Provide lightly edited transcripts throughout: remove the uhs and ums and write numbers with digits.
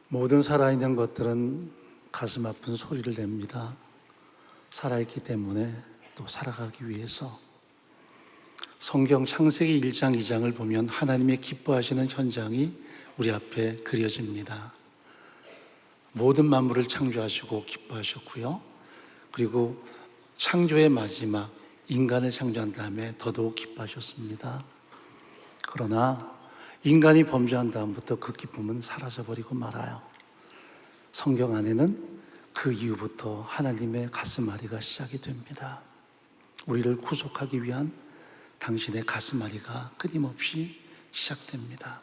모든 살아있는 것들은 가슴 아픈 소리를 냅니다. 살아있기 때문에 또 살아가기 위해서. 성경 창세기 1장 2장을 보면 하나님의 기뻐하시는 현장이 우리 앞에 그려집니다. 모든 만물을 창조하시고 기뻐하셨고요. 그리고 창조의 마지막 인간을 창조한 다음에 더더욱 기뻐하셨습니다. 그러나 인간이 범죄한 다음부터 그 기쁨은 사라져버리고 말아요. 성경 안에는 그 이후부터 하나님의 가슴앓이가 시작이 됩니다. 우리를 구속하기 위한 당신의 가슴앓이가 끊임없이 시작됩니다.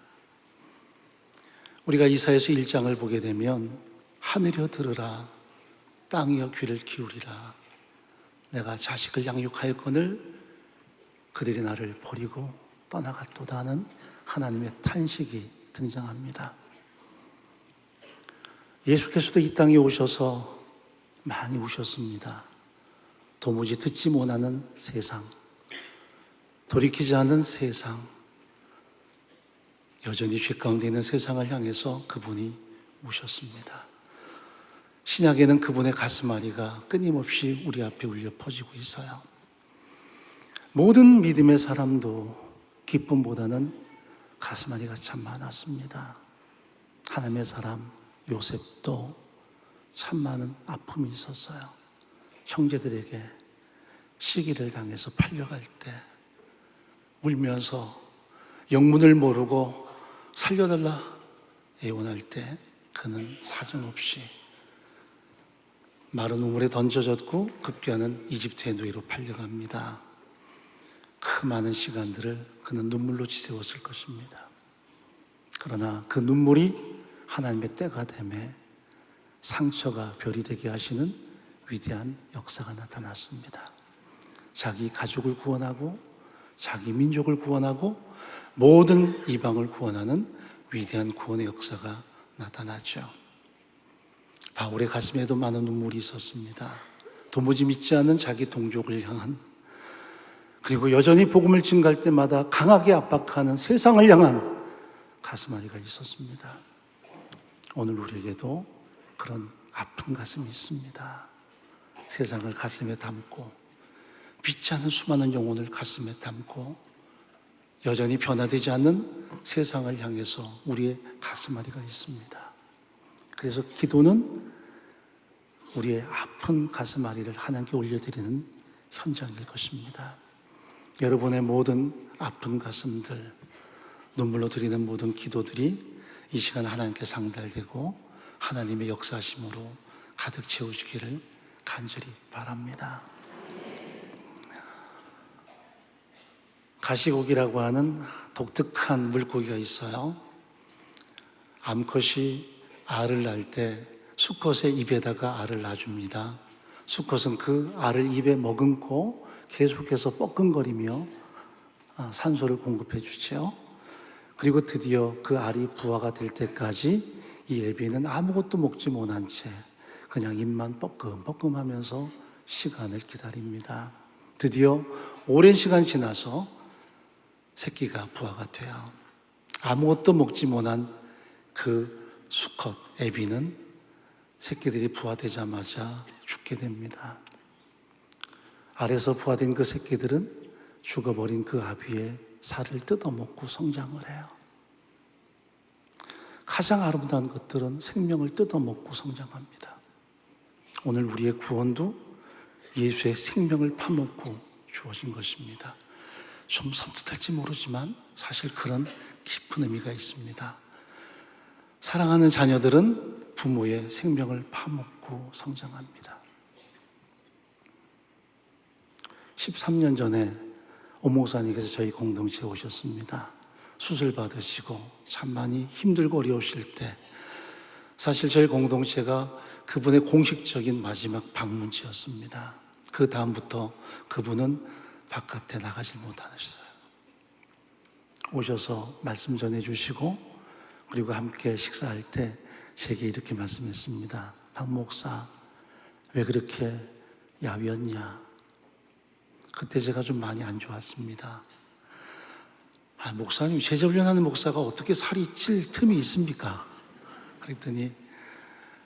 우리가 이사야서 1장을 보게 되면 하늘이여 들으라, 땅이여 귀를 기울이라. 내가 자식을 양육하였거늘 그들이 나를 버리고 떠나갔도다 하는 하나님의 탄식이 등장합니다. 예수께서도 이 땅에 오셔서 많이 우셨습니다. 도무지 듣지 못하는 세상, 돌이키지 않은 세상, 여전히 죄 가운데 있는 세상을 향해서 그분이 우셨습니다. 신약에는 그분의 가슴앓이가 끊임없이 우리 앞에 울려 퍼지고 있어요. 모든 믿음의 사람도 기쁨보다는 가슴앓이가 참 많았습니다. 하나님의 사람 요셉도 참 많은 아픔이 있었어요. 형제들에게 시기를 당해서 팔려갈 때 울면서 영문을 모르고 살려달라 애원할 때 그는 사정없이 마른 우물에 던져졌고 급기야는 이집트의 노예로 팔려갑니다. 그 많은 시간들을 그는 눈물로 지새웠을 것입니다. 그러나 그 눈물이 하나님의 때가 되매 상처가 별이 되게 하시는 위대한 역사가 나타났습니다. 자기 가족을 구원하고 자기 민족을 구원하고 모든 이방을 구원하는 위대한 구원의 역사가 나타났죠. 바울의 가슴에도 많은 눈물이 있었습니다. 도무지 믿지 않는 자기 동족을 향한, 그리고 여전히 복음을 증거할 때마다 강하게 압박하는 세상을 향한 가슴앓이가 있었습니다. 오늘 우리에게도 그런 아픈 가슴이 있습니다. 세상을 가슴에 담고 믿지 않는 수많은 영혼을 가슴에 담고 여전히 변화되지 않는 세상을 향해서 우리의 가슴앓이가 있습니다. 그래서 기도는 우리의 아픈 가슴앓이를 하나님께 올려드리는 현장일 것입니다. 여러분의 모든 아픈 가슴들, 눈물로 드리는 모든 기도들이 이 시간 하나님께 상달되고 하나님의 역사하심으로 가득 채우시기를 간절히 바랍니다. 가시고기라고 하는 독특한 물고기가 있어요. 암컷이 알을 낳을 때 수컷의 입에다가 알을 놔줍니다. 수컷은 그 알을 입에 머금고 계속해서 뻐끔거리며 산소를 공급해 주죠. 그리고 드디어 그 알이 부화가 될 때까지 이 애비는 아무것도 먹지 못한 채 그냥 입만 뻐끔뻐끔 하면서 시간을 기다립니다. 드디어 오랜 시간 지나서 새끼가 부화가 돼요. 아무것도 먹지 못한 그 수컷 애비는 새끼들이 부화되자마자 죽게 됩니다. 알에서 부화된 그 새끼들은 죽어버린 그 아비의 살을 뜯어먹고 성장을 해요. 가장 아름다운 것들은 생명을 뜯어먹고 성장합니다. 오늘 우리의 구원도 예수의 생명을 파먹고 주어진 것입니다. 좀 섬뜩할지 모르지만 사실 그런 깊은 의미가 있습니다. 사랑하는 자녀들은 부모의 생명을 파먹고 성장합니다. 13년 전에 오 목사님께서 저희 공동체에 오셨습니다. 수술 받으시고 참 많이 힘들고 어려우실 때 사실 저희 공동체가 그분의 공식적인 마지막 방문지였습니다. 그 다음부터 그분은 바깥에 나가질 못하셨어요. 오셔서 말씀 전해주시고 그리고 함께 식사할 때 제게 이렇게 말씀했습니다. 박 목사, 왜 그렇게 야위었냐? 그때 제가 좀 많이 안 좋았습니다. 목사님, 제자 훈련하는 목사가 어떻게 살이 찔 틈이 있습니까? 그랬더니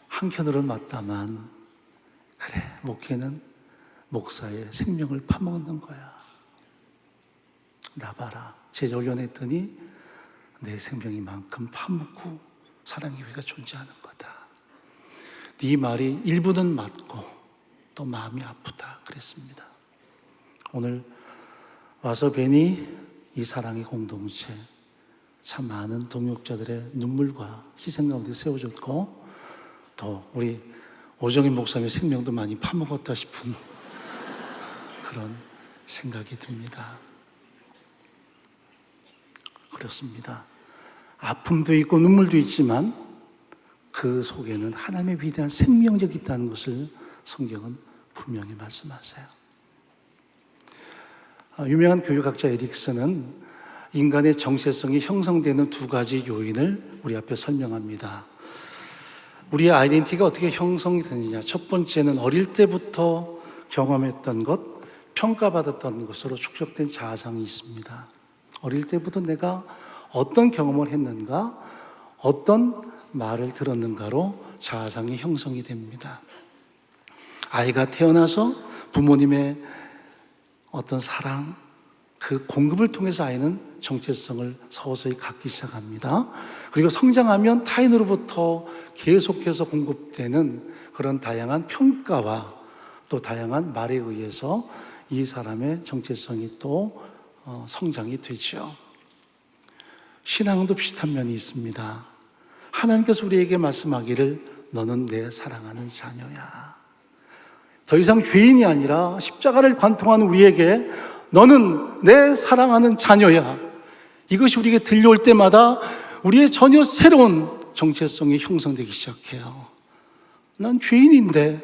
한켠으로는 맞다만, 그래, 목회는 목사의 생명을 파먹는 거야. 나 봐라. 제자 훈련했더니 내 생명이 만큼 파먹고 사랑의 교회가 존재하는 거다. 네 말이 일부는 맞고 또 마음이 아프다 그랬습니다. 오늘 와서 뵈니 이 사랑의 공동체, 참 많은 동역자들의 눈물과 희생 가운데 세워졌고, 또 우리 오정인 목사님의 생명도 많이 파먹었다 싶은 그런 생각이 듭니다. 그렇습니다. 아픔도 있고 눈물도 있지만 그 속에는 하나님의 위대한 생명력이 있다는 것을 성경은 분명히 말씀하세요. 유명한 교육학자 에릭슨은 인간의 정체성이 형성되는 두 가지 요인을 우리 앞에 설명합니다. 우리의 아이덴티티가 어떻게 형성이 되느냐. 첫 번째는 어릴 때부터 경험했던 것, 평가받았던 것으로 축적된 자아상이 있습니다. 어릴 때부터 내가 어떤 경험을 했는가, 어떤 말을 들었는가로 자아상이 형성이 됩니다. 아이가 태어나서 부모님의 어떤 사랑, 그 공급을 통해서 아이는 정체성을 서서히 갖기 시작합니다. 그리고 성장하면 타인으로부터 계속해서 공급되는 그런 다양한 평가와 또 다양한 말에 의해서 이 사람의 정체성이 또 성장이 되죠. 신앙도 비슷한 면이 있습니다. 하나님께서 우리에게 말씀하기를 너는 내 사랑하는 자녀야. 더 이상 죄인이 아니라 십자가를 관통하는 우리에게 너는 내 사랑하는 자녀야. 이것이 우리에게 들려올 때마다 우리의 전혀 새로운 정체성이 형성되기 시작해요. 난 죄인인데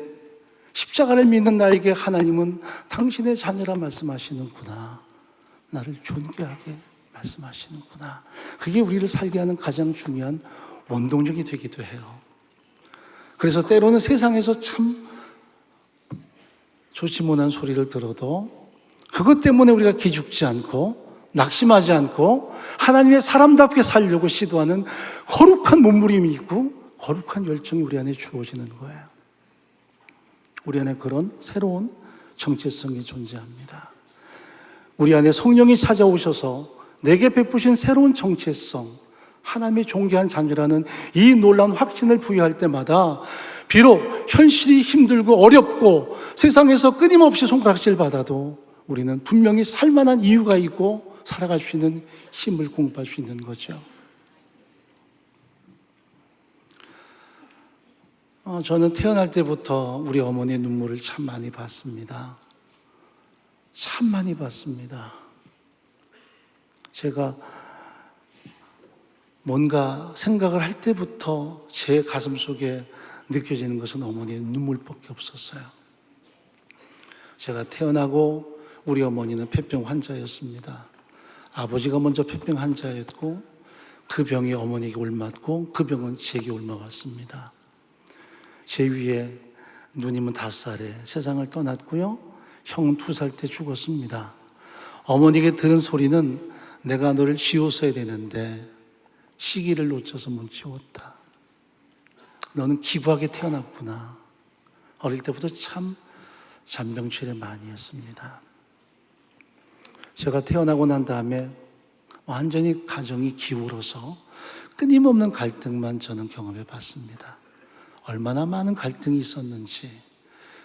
십자가를 믿는 나에게 하나님은 당신의 자녀라 말씀하시는구나. 나를 존귀하게 말씀하시는구나. 그게 우리를 살게 하는 가장 중요한 원동력이 되기도 해요. 그래서 때로는 세상에서 참 좋지 못한 소리를 들어도 그것 때문에 우리가 기죽지 않고 낙심하지 않고 하나님의 사람답게 살려고 시도하는 거룩한 몸부림이 있고 거룩한 열정이 우리 안에 주어지는 거예요. 우리 안에 그런 새로운 정체성이 존재합니다. 우리 안에 성령이 찾아오셔서 내게 베푸신 새로운 정체성, 하나님의 존귀한 자녀라는 이 놀라운 확신을 부여할 때마다 비록 현실이 힘들고 어렵고 세상에서 끊임없이 손가락질 받아도 우리는 분명히 살만한 이유가 있고 살아갈 수 있는 힘을 공부할 수 있는 거죠. 저는 태어날 때부터 우리 어머니의 눈물을 참 많이 봤습니다. 참 많이 봤습니다. 제가 뭔가 생각을 할 때부터 제 가슴 속에 느껴지는 것은 어머니의 눈물밖에 없었어요. 제가 태어나고 우리 어머니는 폐병 환자였습니다. 아버지가 먼저 폐병 환자였고 그 병이 어머니에게 옮았고 그 병은 제게 옮아왔습니다. 제 위에 누님은 5살에 세상을 떠났고요. 형은 2살 때 죽었습니다. 어머니에게 들은 소리는 내가 너를 지웠어야 되는데 시기를 놓쳐서 못 지웠다. 너는 기부하게 태어났구나. 어릴 때부터 참 잔병치레 많이 했습니다. 제가 태어나고 난 다음에 완전히 가정이 기울어서 끊임없는 갈등만 저는 경험해 봤습니다. 얼마나 많은 갈등이 있었는지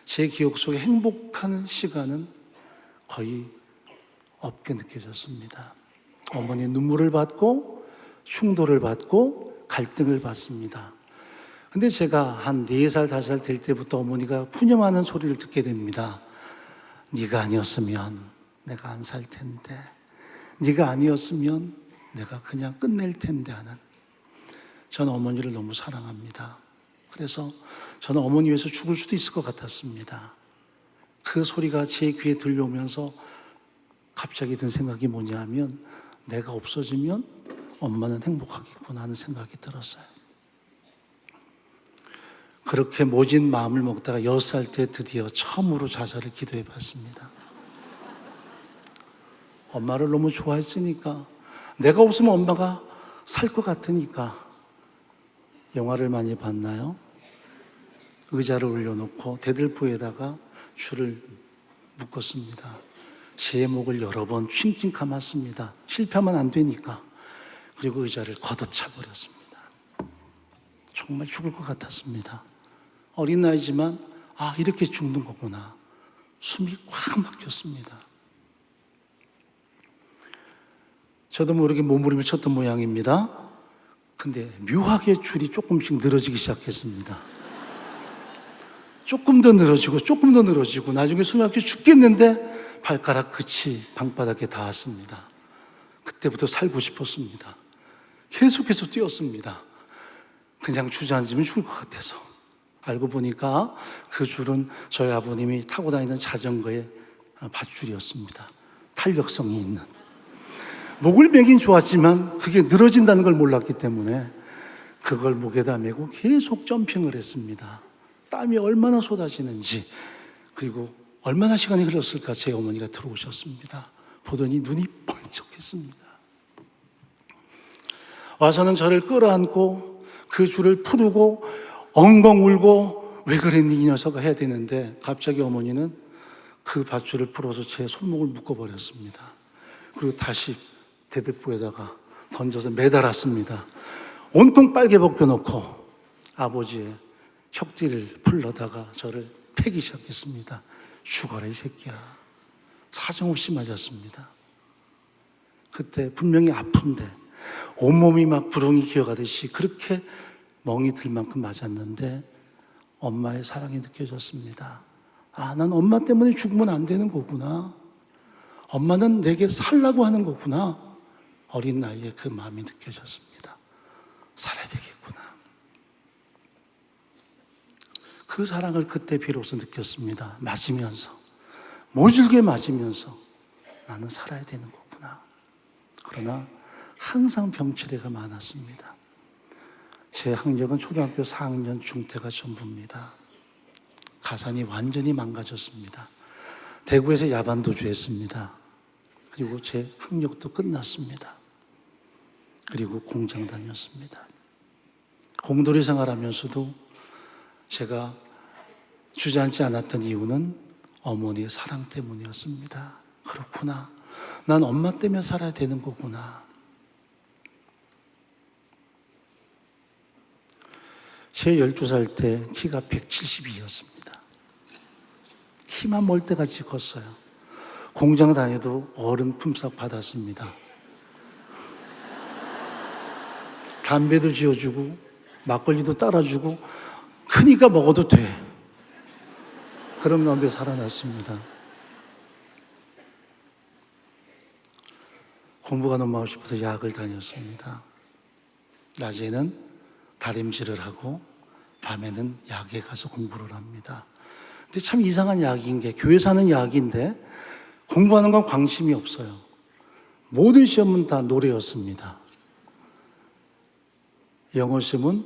제 기억 속에 행복한 시간은 거의 없게 느껴졌습니다. 어머니 눈물을 받고 충돌을 받고 갈등을 받습니다. 근데 제가 한 4살, 5살 될 때부터 어머니가 푸념하는 소리를 듣게 됩니다. 네가 아니었으면 내가 안 살 텐데, 네가 아니었으면 내가 그냥 끝낼 텐데 하는. 저는 어머니를 너무 사랑합니다. 그래서 저는 어머니 위해서 죽을 수도 있을 것 같았습니다. 그 소리가 제 귀에 들려오면서 갑자기 든 생각이 뭐냐 하면 내가 없어지면 엄마는 행복하겠구나 하는 생각이 들었어요. 그렇게 모진 마음을 먹다가 6살 때 드디어 처음으로 자살을 기도해 봤습니다. 엄마를 너무 좋아했으니까, 내가 없으면 엄마가 살 것 같으니까 영화를 많이 봤나요? 의자를 올려놓고 대들보에다가 줄을 묶었습니다. 제목을 여러 번 칭칭 감았습니다. 실패하면 안 되니까. 그리고 의자를 걷어차 버렸습니다. 정말 죽을 것 같았습니다. 어린 나이지만 이렇게 죽는 거구나. 숨이 꽉 막혔습니다. 저도 모르게 몸부림을 쳤던 모양입니다. 근데 묘하게 줄이 조금씩 늘어지기 시작했습니다. 조금 더 늘어지고 조금 더 늘어지고 나중에 숨이 막혀 죽겠는데 발가락 끝이 방바닥에 닿았습니다. 그때부터 살고 싶었습니다. 계속해서 뛰었습니다. 그냥 주저앉으면 죽을 것 같아서. 알고 보니까 그 줄은 저희 아버님이 타고 다니는 자전거의 밧줄이었습니다. 탄력성이 있는. 목을 매긴 좋았지만 그게 늘어진다는 걸 몰랐기 때문에 그걸 목에다 메고 계속 점핑을 했습니다. 땀이 얼마나 쏟아지는지, 그리고 얼마나 시간이 흘렀을까 제 어머니가 들어오셨습니다. 보더니 눈이 번쩍했습니다. 와서는 저를 끌어안고 그 줄을 풀고 엉엉 울고 왜 그랬니 이 녀석아 해야 되는데 갑자기 어머니는 그 밧줄을 풀어서 제 손목을 묶어버렸습니다. 그리고 다시 대들보에다가 던져서 매달았습니다. 온통 빨개 벗겨놓고 아버지의 혁띠를 풀러다가 저를 패기 시작했습니다. 죽어라 이 새끼야. 사정없이 맞았습니다. 그때 분명히 아픈데 온몸이 막 부렁이 기어가듯이 그렇게 멍이 들 만큼 맞았는데 엄마의 사랑이 느껴졌습니다. 난 엄마 때문에 죽으면 안 되는 거구나. 엄마는 내게 살라고 하는 거구나. 어린 나이에 그 마음이 느껴졌습니다. 살아야 되겠구나. 그 사랑을 그때 비로소 느꼈습니다. 맞으면서, 모질게 맞으면서 나는 살아야 되는 거구나. 그러나 항상 병치레가 많았습니다. 제 학력은 초등학교 4학년 중퇴가 전부입니다. 가산이 완전히 망가졌습니다. 대구에서 야반도주했습니다. 그리고 제 학력도 끝났습니다. 그리고 공장 다녔습니다. 공돌이 생활하면서도 제가 주저앉지 않았던 이유는 어머니의 사랑 때문이었습니다. 그렇구나. 난 엄마 때문에 살아야 되는 거구나. 제 12살 때 키가 172였습니다. 키만 멀때같이 컸어요. 공장 다녀도 어른 품삯 받았습니다. 담배도 지어주고 막걸리도 따라주고 크니까 먹어도 돼. 그런 가운데 살아났습니다. 공부가 너무 하고 싶어서 약을 다녔습니다. 낮에는 다림질을 하고 밤에는 약에 가서 공부를 합니다. 근데 참 이상한 약인 게 교회에서 하는 약인데 공부하는 건 관심이 없어요. 모든 시험은 다 노래였습니다. 영어 시험은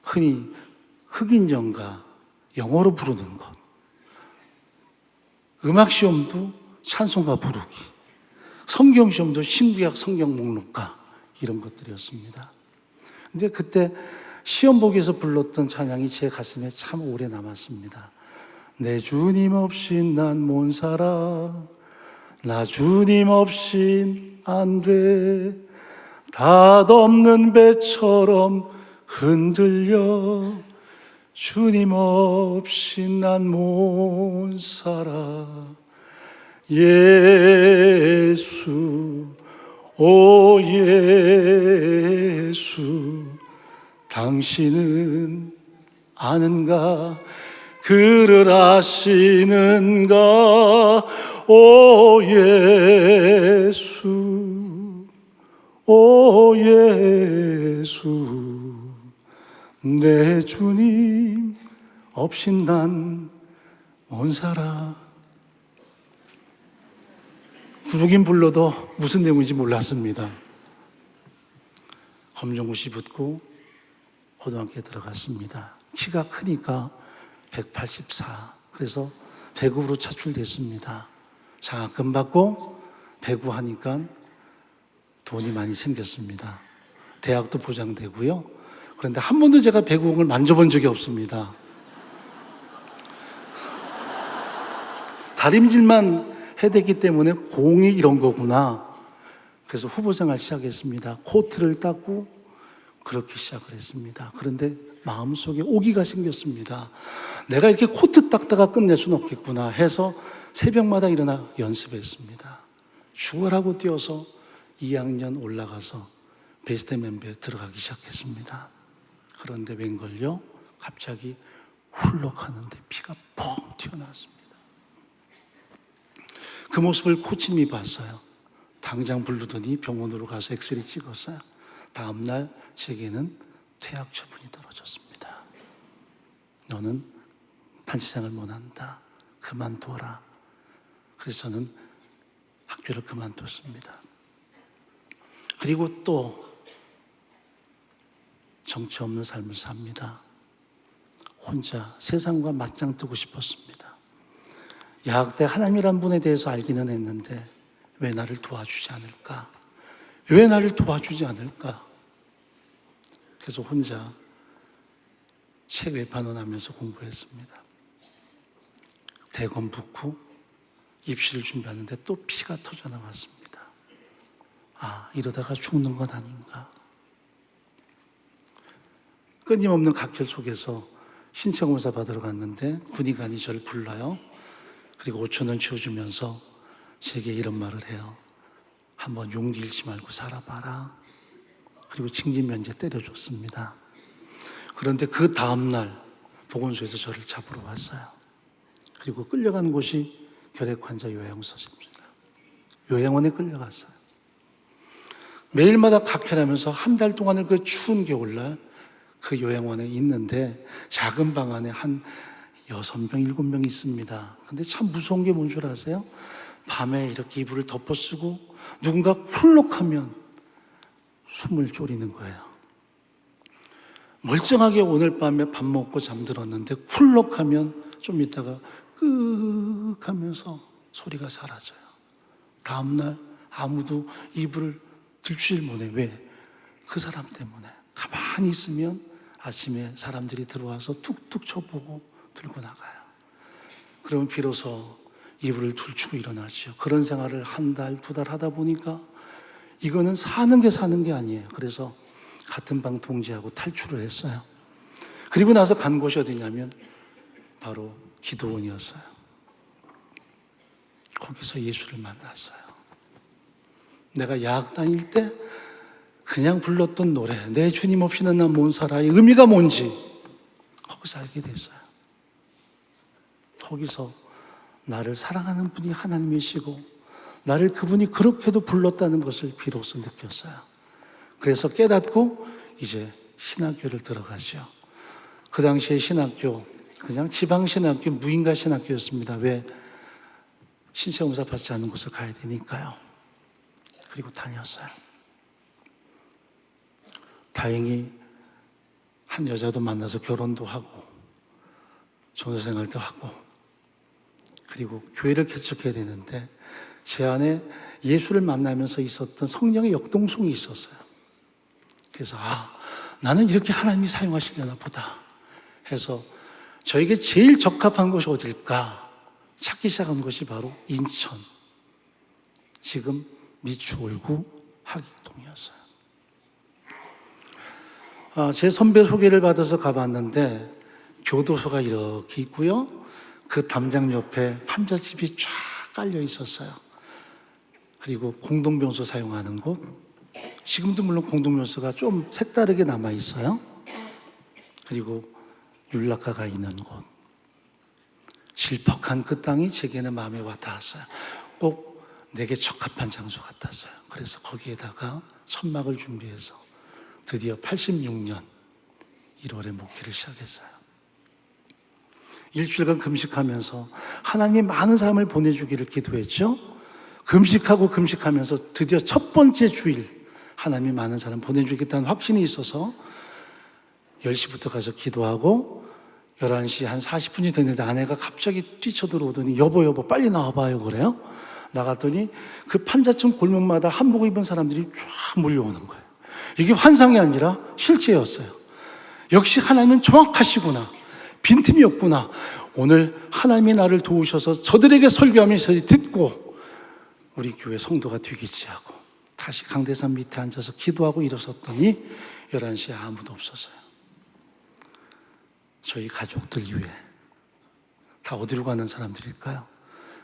흔히 흑인 연가 영어로 부르는 것, 음악 시험도 찬송가 부르기, 성경 시험도 신구약 성경 목록가 이런 것들이었습니다. 근데 그때 시험 보기에서 불렀던 찬양이 제 가슴에 참 오래 남았습니다. 내 주님 없인 난 못 살아. 나 주님 없인 안 돼. 닷없는 배처럼 흔들려. 주님 없인 난 못 살아. 예수, 오 예수, 당신은 아는가? 그를 아시는가? 오 예수, 오 예수, 내 주님 없인 난 못 살아. 부르긴 불러도 무슨 내용인지 몰랐습니다. 검정고시 붙고 고등학교에 들어갔습니다. 키가 크니까 184. 그래서 대구로 차출됐습니다. 장학금 받고 대구 하니까 돈이 많이 생겼습니다. 대학도 보장되고요. 그런데 한 번도 제가 배구공을 만져본 적이 없습니다. 다림질만 해댔기 때문에 공이 이런 거구나. 그래서 후보생활 시작했습니다. 코트를 닦고 그렇게 시작을 했습니다. 그런데 마음속에 오기가 생겼습니다. 내가 이렇게 코트 닦다가 끝낼 수는 없겠구나 해서 새벽마다 일어나 연습했습니다. 죽어라고 뛰어서 2학년 올라가서 베스트 멤버에 들어가기 시작했습니다. 그런데 웬걸요? 갑자기 훌럭하는데 피가 펑 튀어나왔습니다. 그 모습을 코치님이 봤어요. 당장 부르더니 병원으로 가서 엑스레이 찍었어요. 다음날 제게는 퇴학 처분이 떨어졌습니다. 너는 단체생활 못한다. 그만둬라. 그래서 저는 학교를 그만뒀습니다. 그리고 또 정체 없는 삶을 삽니다. 혼자 세상과 맞짱 뜨고 싶었습니다. 야학 때 하나님이란 분에 대해서 알기는 했는데 왜 나를 도와주지 않을까? 왜 나를 도와주지 않을까? 그래서 혼자 책 외판원하면서 공부했습니다. 대검 붙고 입시를 준비하는데 또 피가 터져 나왔습니다. 아, 이러다가 죽는 건 아닌가? 끊임없는 각혈 속에서 신체 검사 받으러 갔는데 군의관이 저를 불러요. 그리고 5,000원 지어주면서 제게 이런 말을 해요. 한번 용기 잃지 말고 살아봐라. 그리고 징집면제 때려줬습니다. 그런데 그 다음날 보건소에서 저를 잡으러 왔어요. 그리고 끌려간 곳이 결핵환자 요양소입니다. 요양원에 끌려갔어요. 매일마다 각혈하면서 한 달 동안을 그 추운 겨울날 그 요양원에 있는데 작은 방 안에 한 6명, 7명 있습니다. 근데 참 무서운 게 뭔 줄 아세요? 밤에 이렇게 이불을 덮어쓰고 누군가 훌럭하면 숨을 졸이는 거예요. 멀쩡하게 오늘 밤에 밥 먹고 잠들었는데 훌럭하면 좀 있다가 끄 하면서 소리가 사라져요. 다음날 아무도 이불을 들추질 못해. 왜? 그 사람 때문에. 가만히 있으면 아침에 사람들이 들어와서 툭툭 쳐보고 들고 나가요. 그러면 비로소 이불을 들추고 일어나죠. 그런 생활을 한 달, 2달 하다 보니까 이거는 사는 게 아니에요. 그래서 같은 방 동지하고 탈출을 했어요. 그리고 나서 간 곳이 어디냐면 바로 기도원이었어요. 거기서 예수를 만났어요. 내가 야학 다닐 때 그냥 불렀던 노래, 내 주님 없이는 난 못 살아의 의미가 뭔지 거기서 알게 됐어요. 거기서 나를 사랑하는 분이 하나님이시고 나를 그분이 그렇게도 불렀다는 것을 비로소 느꼈어요. 그래서 깨닫고 이제 신학교를 들어가죠. 그 당시에 신학교, 그냥 지방신학교, 무인가 신학교였습니다. 왜? 신체검사 받지 않는 곳을 가야 되니까요. 그리고 다녔어요. 다행히 한 여자도 만나서 결혼도 하고 종교생활도 하고 그리고 교회를 개척해야 되는데 제 안에 예수를 만나면서 있었던 성령의 역동성이 있었어요. 그래서 나는 이렇게 하나님이 사용하시려나 보다 해서 저에게 제일 적합한 곳이 어딜까 찾기 시작한 것이 바로 인천, 지금 미추홀구 하객동이었어요. 제 선배 소개를 받아서 가봤는데 교도소가 이렇게 있고요. 그 담장 옆에 판잣집이 쫙 깔려 있었어요. 그리고 공동병소 사용하는 곳, 지금도 물론 공동병소가 좀 색다르게 남아 있어요. 그리고 율락가가 있는 곳, 실퍽한 그 땅이 제게는 마음에 와 닿았어요. 꼭 내게 적합한 장소 같았어요. 그래서 거기에다가 천막을 준비해서 드디어 86년 1월에 목회를 시작했어요. 일주일간 금식하면서 하나님이 많은 사람을 보내주기를 기도했죠. 금식하면서 드디어 첫 번째 주일 하나님이 많은 사람 보내주겠다는 확신이 있어서 10시부터 가서 기도하고 11시 한 40분이 됐는데 아내가 갑자기 뛰쳐들어오더니 여보 빨리 나와봐요 그래요. 나갔더니 그 판자촌 골목마다 한복 입은 사람들이 쫙 몰려오는 거예요. 이게 환상이 아니라 실제였어요. 역시 하나님은 정확하시구나. 빈틈이 없구나. 오늘 하나님이 나를 도우셔서 저들에게 설교하면서 듣고 우리 교회 성도가 되겠지 하고 다시 강대산 밑에 앉아서 기도하고 일어섰더니 11시에 아무도 없었어요. 저희 가족들 이외에 다 어디로 가는 사람들일까요?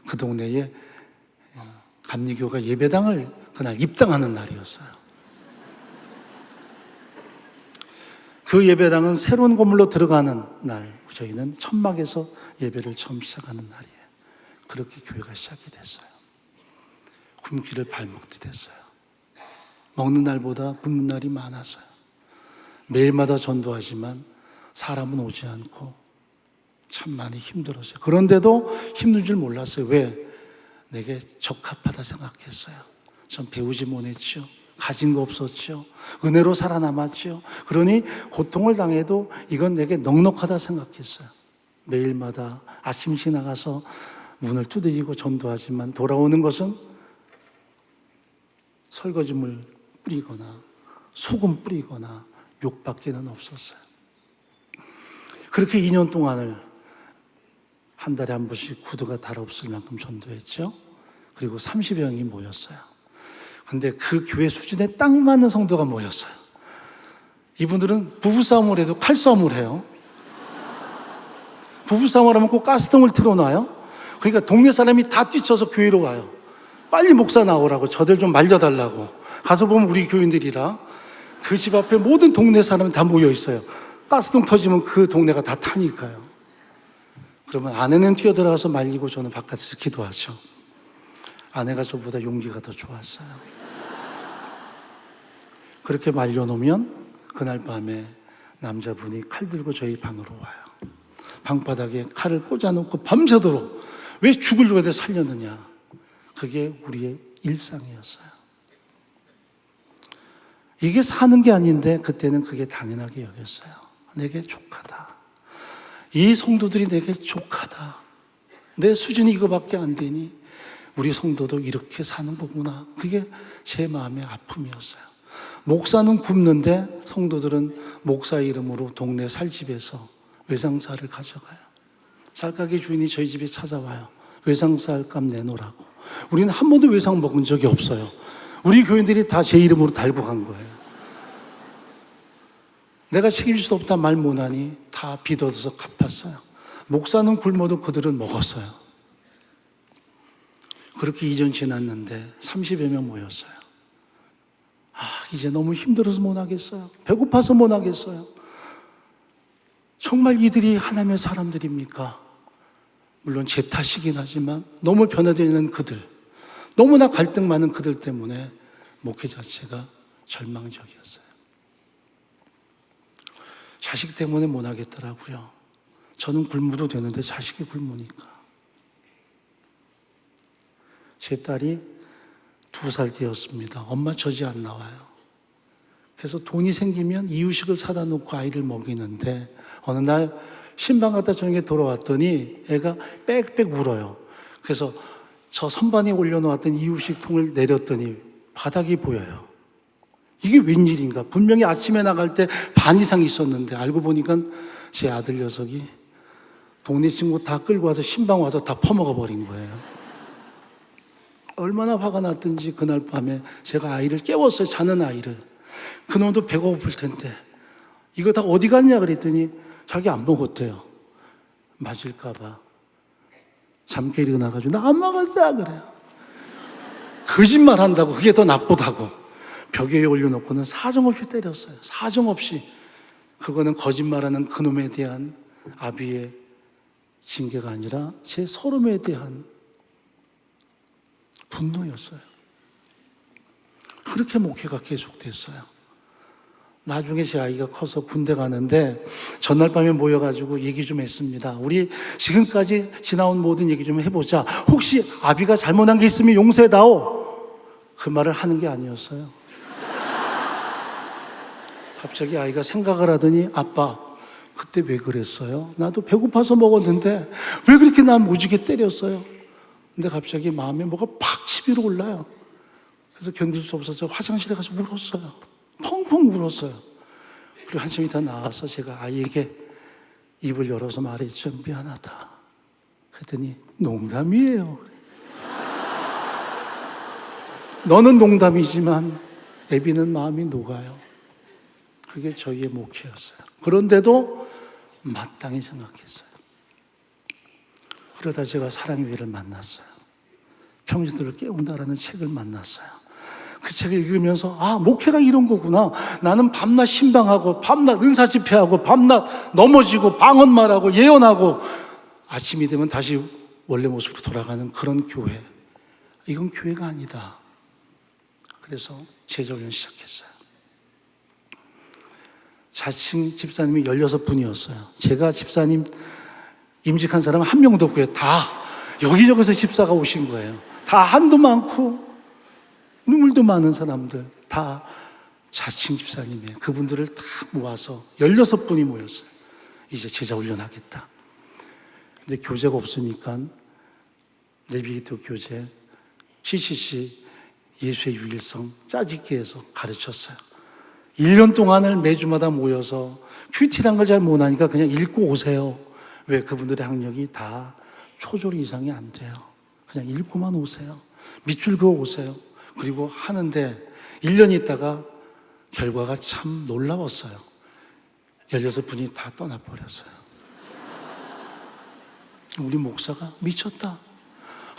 그 동네에 감리교가 예배당을 그날 입당하는 날이었어요. 그 예배당은 새로운 건물로 들어가는 날, 저희는 천막에서 예배를 처음 시작하는 날이에요. 그렇게 교회가 시작이 됐어요. 굶기를 발먹게 됐어요. 먹는 날보다 굶는 날이 많았어요. 매일마다 전도하지만 사람은 오지 않고 참 많이 힘들었어요. 그런데도 힘든 줄 몰랐어요. 왜? 내게 적합하다 생각했어요. 전 배우지 못했죠. 가진 거 없었죠. 은혜로 살아남았죠. 그러니 고통을 당해도 이건 내게 넉넉하다 생각했어요. 매일마다 아침씩 나가서 문을 두드리고 전도하지만 돌아오는 것은 설거지물 뿌리거나 소금 뿌리거나 욕밖에는 없었어요. 그렇게 2년 동안을 한 달에 한 번씩 구두가 달아없을 만큼 전도했죠. 그리고 30여 명이 모였어요. 근데 그 교회 수준에 딱 맞는 성도가 모였어요. 이분들은 부부싸움을 해도 칼싸움을 해요. 부부싸움을 하면 꼭 가스등을 틀어놔요. 그러니까 동네 사람이 다 뛰쳐서 교회로 와요. 빨리 목사 나오라고, 저들 좀 말려달라고. 가서 보면 우리 교인들이라 그 집 앞에 모든 동네 사람이 다 모여 있어요. 가스등 터지면 그 동네가 다 타니까요. 그러면 아내는 뛰어들어가서 말리고 저는 바깥에서 기도하죠. 아내가 저보다 용기가 더 좋았어요. 그렇게 말려놓으면 그날 밤에 남자분이 칼 들고 저희 방으로 와요. 방바닥에 칼을 꽂아놓고 밤새도록 왜 죽을 누가 살렸느냐. 그게 우리의 일상이었어요. 이게 사는 게 아닌데 그때는 그게 당연하게 여겼어요. 내게 족하다. 이 성도들이 내게 족하다. 내 수준이 이거밖에 안 되니 우리 성도도 이렇게 사는 거구나. 그게 제 마음의 아픔이었어요. 목사는 굶는데 성도들은 목사 이름으로 동네 살집에서 외상사를 가져가요. 쌀가게 주인이 저희 집에 찾아와요. 외상쌀 값 내놓으라고. 우리는 한 번도 외상 먹은 적이 없어요. 우리 교인들이 다 제 이름으로 달고 간 거예요. 내가 책임질 수 없다 말 못하니 다 빚 얻어서 갚았어요. 목사는 굶어도 그들은 먹었어요. 그렇게 2년 지났는데 30여 명 모였어요. 이제 너무 힘들어서 못 하겠어요. 배고파서 못 하겠어요. 정말 이들이 하나님의 사람들입니까? 물론 제 탓이긴 하지만 너무 변화되는 그들, 너무나 갈등 많은 그들 때문에 목회 자체가 절망적이었어요. 자식 때문에 못 하겠더라고요. 저는 굶어도 되는데 자식이 굶으니까. 제 딸이 2살 되었습니다. 엄마 저지 안 나와요. 그래서 돈이 생기면 이유식을 사다 놓고 아이를 먹이는데 어느 날 신방 갔다 저녁에 돌아왔더니 애가 빽빽 울어요. 그래서 저 선반에 올려놓았던 이유식 통을 내렸더니 바닥이 보여요. 이게 웬일인가? 분명히 아침에 나갈 때 반 이상 있었는데 알고 보니까 제 아들 녀석이 동네 친구 다 끌고 와서 신방 와서 다 퍼먹어 버린 거예요. 얼마나 화가 났든지 그날 밤에 제가 아이를 깨웠어요. 자는 아이를. 그놈도 배가 고플 텐데 이거 다 어디 갔냐 그랬더니 자기 안 먹었대요. 맞을까 봐 잠깨 일어나가지고 나 안 먹었다 그래요. 거짓말 한다고. 그게 더 나쁘다고 벽에 올려놓고는 사정없이 때렸어요. 사정없이. 그거는 거짓말하는 그놈에 대한 아비의 징계가 아니라 제 서름에 대한 분노였어요. 그렇게 목회가 계속됐어요. 나중에 제 아이가 커서 군대 가는데 전날 밤에 모여가지고 얘기 좀 했습니다. 우리 지금까지 지나온 모든 얘기 좀 해보자. 혹시 아비가 잘못한 게 있으면 용서해다오. 그 말을 하는 게 아니었어요. 갑자기 아이가 생각을 하더니 아빠 그때 왜 그랬어요? 나도 배고파서 먹었는데 왜 그렇게 난 오지게 때렸어요? 근데 갑자기 마음에 뭐가 팍 치밀어 올라요. 그래서 견딜 수 없어서 화장실에 가서 울었어요. 펑펑 울었어요. 그리고 한참 있다 나와서 제가 아이에게 입을 열어서 말했죠. 미안하다. 그랬더니 농담이에요. 너는 농담이지만 애비는 마음이 녹아요. 그게 저희의 목회였어요. 그런데도 마땅히 생각했어요. 그러다 제가 사랑의 위를 만났어요. 평신도를 깨운다라는 책을 만났어요. 그 책을 읽으면서 목회가 이런 거구나. 나는 밤낮 신방하고 밤낮 은사 집회하고 밤낮 넘어지고 방언말하고 예언하고 아침이 되면 다시 원래 모습으로 돌아가는 그런 교회. 이건 교회가 아니다. 그래서 제자훈련 시작했어요. 자칭 집사님이 16분이었어요. 제가 집사님 임직한 사람은 한 명도 없고요. 다 여기저기서 집사가 오신 거예요. 다 한도 많고 눈물도 많은 사람들, 다 자칭 집사님이에요. 그분들을 다 모아서 16분이 모였어요. 이제 제자 훈련하겠다. 근데 교재가 없으니까 내비게이터 교재, CCC 예수의 유일성 짜집기 해서 가르쳤어요. 1년 동안을 매주마다 모여서 큐티란 걸 잘 못하니까 그냥 읽고 오세요. 왜? 그분들의 학력이 다 초졸 이상이 안 돼요. 그냥 읽고만 오세요. 밑줄 그어 오세요. 그리고 하는데 1년 있다가 결과가 참 놀라웠어요. 16분이 다 떠나버렸어요. 우리 목사가 미쳤다.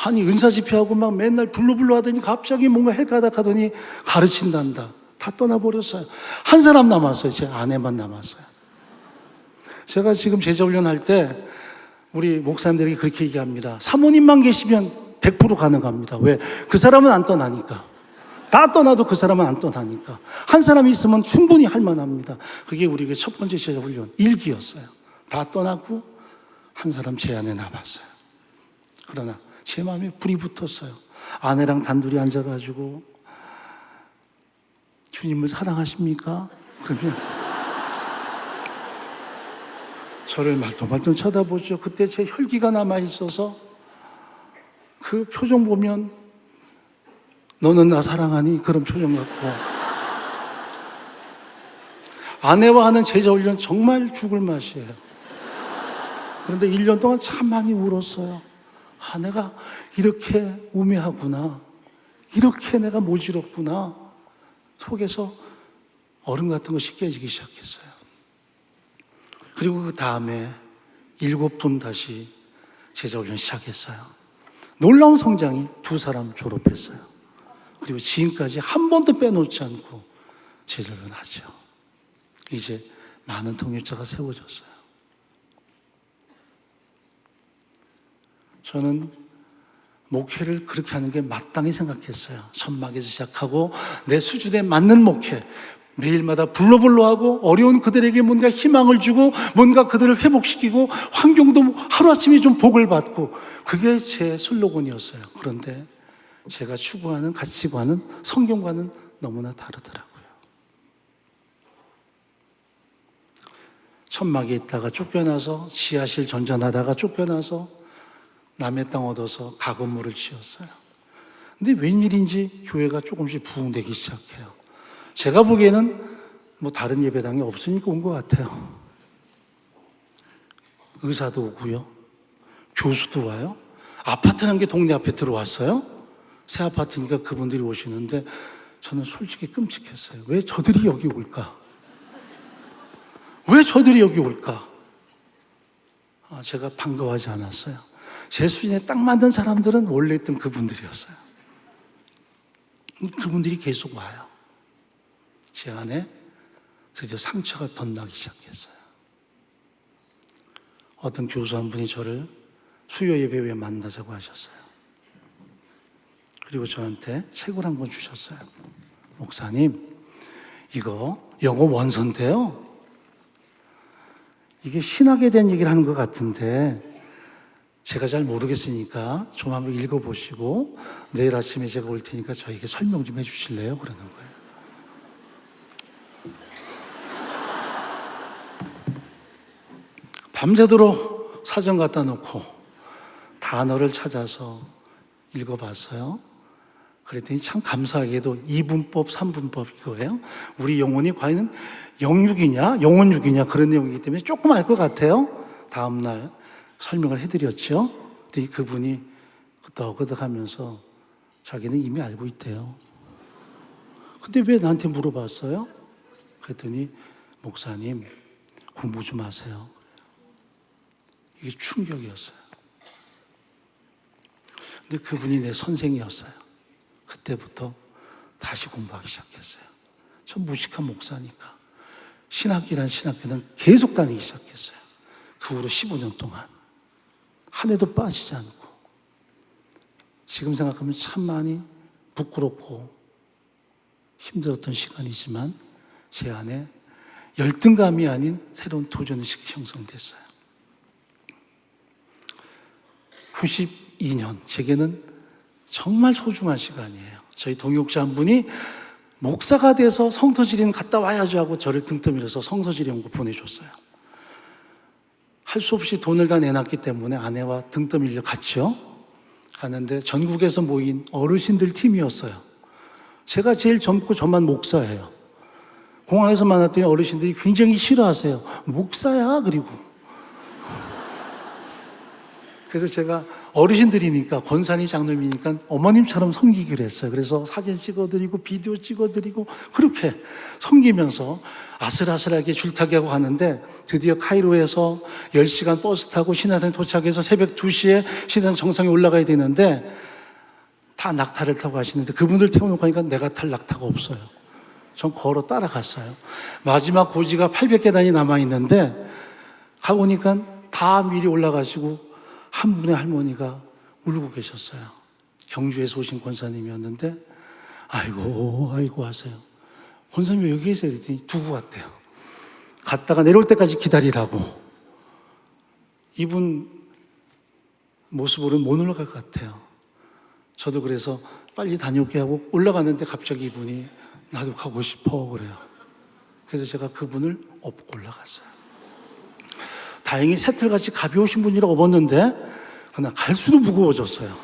아니 은사 집회하고 막 맨날 불러불러 하더니 갑자기 뭔가 헷가닥 하더니 가르친단다. 다 떠나버렸어요. 한 사람 남았어요. 제 아내만 남았어요. 제가 지금 제자훈련 할 때 우리 목사님들에게 그렇게 얘기합니다. 사모님만 계시면 100% 가능합니다. 왜? 그 사람은 안 떠나니까. 다 떠나도 그 사람은 안 떠나니까. 한 사람이 있으면 충분히 할 만합니다. 그게 우리에게 첫 번째 제자훈련 일기였어요. 다 떠나고 한 사람 제 안에 남았어요. 그러나 제 마음에 불이 붙었어요. 아내랑 단둘이 앉아가지고 주님을 사랑하십니까? 그러면 저를 말똥말똥 쳐다보죠. 그때 제 혈기가 남아있어서 그 표정 보면 너는 나 사랑하니? 그런 표정 같고 아내와 하는 제자훈련 정말 죽을 맛이에요. 그런데 1년 동안 참 많이 울었어요. 내가 이렇게 우매하구나. 이렇게 내가 모질었구나. 속에서 얼음 같은 것이 깨지기 시작했어요. 그리고 그 다음에 7분 다시 제자훈련 시작했어요. 놀라운 성장이 2사람 졸업했어요. 그리고 지금까지 한 번도 빼놓지 않고 제자훈련 하죠. 이제 많은 통일자가 세워졌어요. 저는 목회를 그렇게 하는 게 마땅히 생각했어요. 천막에서 시작하고 내 수준에 맞는 목회, 매일마다 불러불러 하고 어려운 그들에게 뭔가 희망을 주고 뭔가 그들을 회복시키고 환경도 하루아침에 좀 복을 받고 그게 제 슬로건이었어요. 그런데 제가 추구하는 가치관은 성경과는 너무나 다르더라고요. 천막에 있다가 쫓겨나서 지하실 전전하다가 쫓겨나서 남의 땅 얻어서 가건물을 지었어요. 근데 웬일인지 교회가 조금씩 부흥되기 시작해요. 제가 보기에는 다른 예배당이 없으니까 온 것 같아요. 의사도 오고요. 교수도 와요. 아파트라는 게 동네 앞에 들어왔어요. 새 아파트니까 그분들이 오시는데 저는 솔직히 끔찍했어요. 왜 저들이 여기 올까? 왜 저들이 여기 올까? 제가 반가워하지 않았어요. 제 수준에 딱 맞는 사람들은 원래 있던 그분들이었어요. 그분들이 계속 와요. 제 안에 드디어 상처가 덧나기 시작했어요. 어떤 교수 한 분이 저를 수요 예배에 만나자고 하셨어요. 그리고 저한테 책을 한 권 주셨어요. 목사님, 이거 영어 원서인데요. 이게 신학에 대한 얘기를 하는 것 같은데 제가 잘 모르겠으니까 좀 한번 읽어보시고 내일 아침에 제가 올 테니까 저에게 설명 좀 해주실래요? 그러는 거예요. 밤새도록 사전 갖다 놓고 단어를 찾아서 읽어봤어요. 그랬더니 참 감사하게도 2분법, 3분법 이거예요. 우리 영혼이 과연 영육이냐, 영혼육이냐 그런 내용이기 때문에 조금 알 것 같아요. 다음날 설명을 해드렸죠. 근데 그분이 끄덕끄덕 하면서 자기는 이미 알고 있대요. 근데 왜 나한테 물어봤어요? 그랬더니 목사님 공부 좀 하세요. 이게 충격이었어요. 근데 그분이 내 선생이었어요. 그때부터 다시 공부하기 시작했어요. 전 무식한 목사니까. 신학기란 신학교는 계속 다니기 시작했어요. 그 후로 15년 동안. 한 해도 빠지지 않고. 지금 생각하면 참 많이 부끄럽고 힘들었던 시간이지만 제 안에 열등감이 아닌 새로운 도전의식이 형성됐어요. 92년, 제게는 정말 소중한 시간이에요. 저희 동역자 한 분이 목사가 돼서 성서지리는 갔다 와야죠 하고 저를 등 떠밀어서 성서지리 연구 보내줬어요. 할 수 없이 돈을 다 내놨기 때문에 아내와 등 떠밀려 갔죠. 가는데 전국에서 모인 어르신들 팀이었어요. 제가 제일 젊고 저만 목사예요. 공항에서 만났더니 어르신들이 굉장히 싫어하세요. 목사야? 그리고. 그래서 제가 어르신들이니까, 권사님 장로님이니까 어머님처럼 섬기기로 했어요. 그래서 사진 찍어드리고 비디오 찍어드리고 그렇게 섬기면서 아슬아슬하게 줄타기하고 가는데 드디어 카이로에서 10시간 버스 타고 시내산에 도착해서 새벽 2시에 시내산 정상에 올라가야 되는데 다 낙타를 타고 가시는데 그분들 태워놓고 하니까 내가 탈 낙타가 없어요. 전 걸어 따라갔어요. 마지막 고지가 800계단이 남아있는데 가보니까 다 미리 올라가시고 한 분의 할머니가 울고 계셨어요. 경주에서 오신 권사님이었는데 아이고 하세요. 권사님 왜 여기 계세요? 그랬더니 두고 갔대요. 갔다가 내려올 때까지 기다리라고. 이분 모습으로는 못 올라갈 것 같아요. 저도 그래서 빨리 다녀올게 하고 올라갔는데 갑자기 이분이 나도 가고 싶어 그래요. 그래서 제가 그분을 업고 올라갔어요. 다행히 새틀같이 가벼우신 분이라 업었는데 그날 갈수록 무거워졌어요.